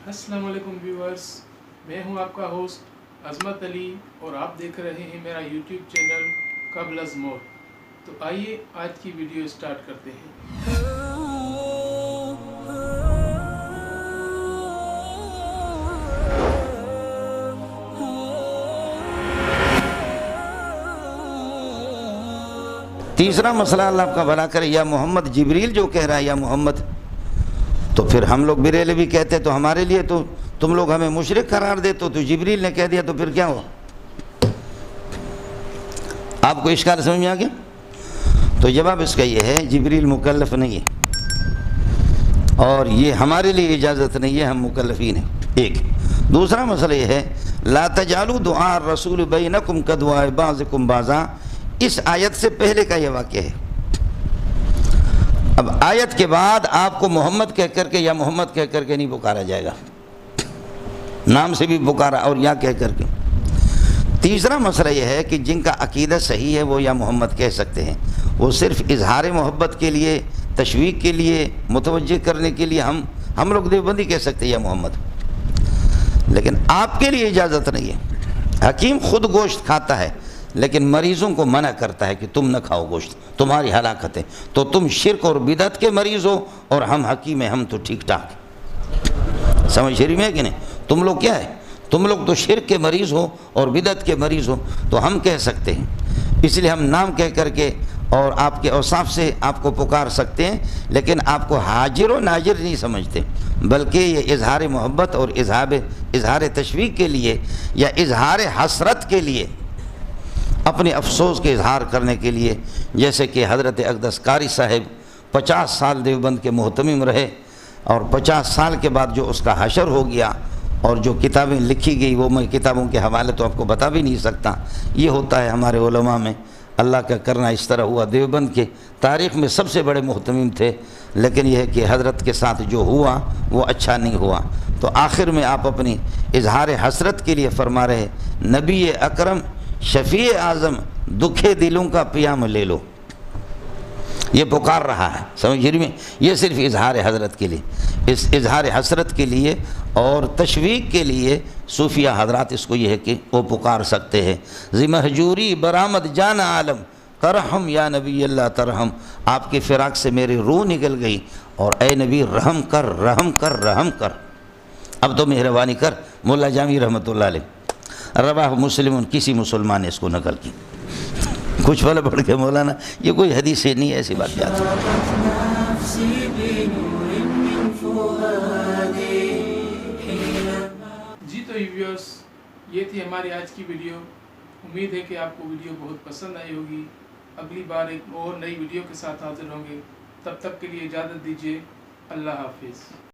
السلام علیکم ویورز، میں ہوں آپ کا ہوسٹ عظمت علی اور آپ دیکھ رہے ہیں میرا یوٹیوب چینل قبل از موت۔ تو آئیے آج کی ویڈیو سٹارٹ کرتے ہیں۔ تیسرا مسئلہ اللہ آپ کا بھلا کرے، یا محمد جبریل جو کہہ رہا ہے یا محمد، تو پھر ہم لوگ بریلوی کہتے تو ہمارے لیے تو تم لوگ ہمیں مشرک قرار دے، تو جبریل نے کہہ دیا تو پھر کیا ہوا؟ آپ کو اشکال سمجھ میں آ گیا؟ تو جواب اس کا یہ ہے، جبریل مکلف نہیں ہے اور یہ ہمارے لیے اجازت نہیں ہے، ہم مکلفین ہیں۔ ایک دوسرا مسئلہ یہ ہے، لا تجعلوا دعاء الرسول بینکم کدعاء بعضکم بعضا، اس آیت سے پہلے کا یہ واقعہ ہے۔ اب آیت کے بعد آپ کو محمد کہہ کر کے یا محمد کہہ کر کے نہیں پکارا جائے گا، نام سے بھی پکارا اور یا کہہ کر کے۔ تیسرا مسئلہ یہ ہے کہ جن کا عقیدہ صحیح ہے وہ یا محمد کہہ سکتے ہیں، وہ صرف اظہار محبت کے لیے، تشویق کے لیے، متوجہ کرنے کے لیے ہم لوگ دیوبندی کہہ سکتے ہیں یا محمد، لیکن آپ کے لیے اجازت نہیں ہے۔ حکیم خود گوشت کھاتا ہے لیکن مریضوں کو منع کرتا ہے کہ تم نہ کھاؤ گوشت، تمہاری ہلاکت ہے، تو تم شرک اور بدعت کے مریض ہو اور ہم حکیم ہیں، ہم تو ٹھیک ٹھاک۔ سمجھ رہی میں کہ نہیں؟ تم لوگ کیا ہے؟ تم لوگ تو شرک کے مریض ہو اور بدعت کے مریض ہو، تو ہم کہہ سکتے ہیں، اس لیے ہم نام کہہ کر کے اور آپ کے اوصاف سے آپ کو پکار سکتے ہیں، لیکن آپ کو حاضر و ناظر نہیں سمجھتے، بلکہ یہ اظہار محبت اور اظہار تشویق کے لیے یا اظہار حسرت کے لیے، اپنے افسوس کے اظہار کرنے کے لیے، جیسے کہ حضرت اقدس قاری صاحب 50 سال دیوبند کے محتمم رہے اور 50 سال کے بعد جو اس کا حشر ہو گیا اور جو کتابیں لکھی گئی، وہ میں کتابوں کے حوالے تو آپ کو بتا بھی نہیں سکتا۔ یہ ہوتا ہے ہمارے علماء میں، اللہ کا کرنا اس طرح ہوا۔ دیوبند کے تاریخ میں سب سے بڑے محتمم تھے، لیکن یہ ہے کہ حضرت کے ساتھ جو ہوا وہ اچھا نہیں ہوا۔ تو آخر میں آپ اپنی اظہار حسرت کے لیے فرما رہے، نبی اکرم شفیع اعظم دکھے دلوں کا پیام لے لو، یہ پکار رہا ہے۔ سمجھ رہی میں؟ یہ صرف اظہار حضرت کے لیے، اس اظہار حسرت کے لیے اور تشویق کے لیے صوفیہ حضرات اس کو یہ ہے کہ وہ پکار سکتے ہیں۔ ذی مہجوری برآمد جان عالم ترحم یا نبی اللہ ترحم، آپ کی فراق سے میری روح نکل گئی اور اے نبی رحم کر رحم کر رحم کر، اب تو مہربانی کر۔ مولا جامی رحمۃ اللہ علیہ، رواہ مسلم، کسی مسلمان نے اس کو نقل کی، کچھ والا پڑھ کے مولانا یہ کوئی حدیث سے نہیں ہے، ایسی بات یاد ہے۔ جی تو ویورز، یہ تھی ہماری آج کی ویڈیو۔ امید ہے کہ آپ کو ویڈیو بہت پسند آئی ہوگی۔ اگلی بار ایک اور نئی ویڈیو کے ساتھ حاضر ہوں گے، تب تک کے لیے اجازت دیجیے۔ اللہ حافظ۔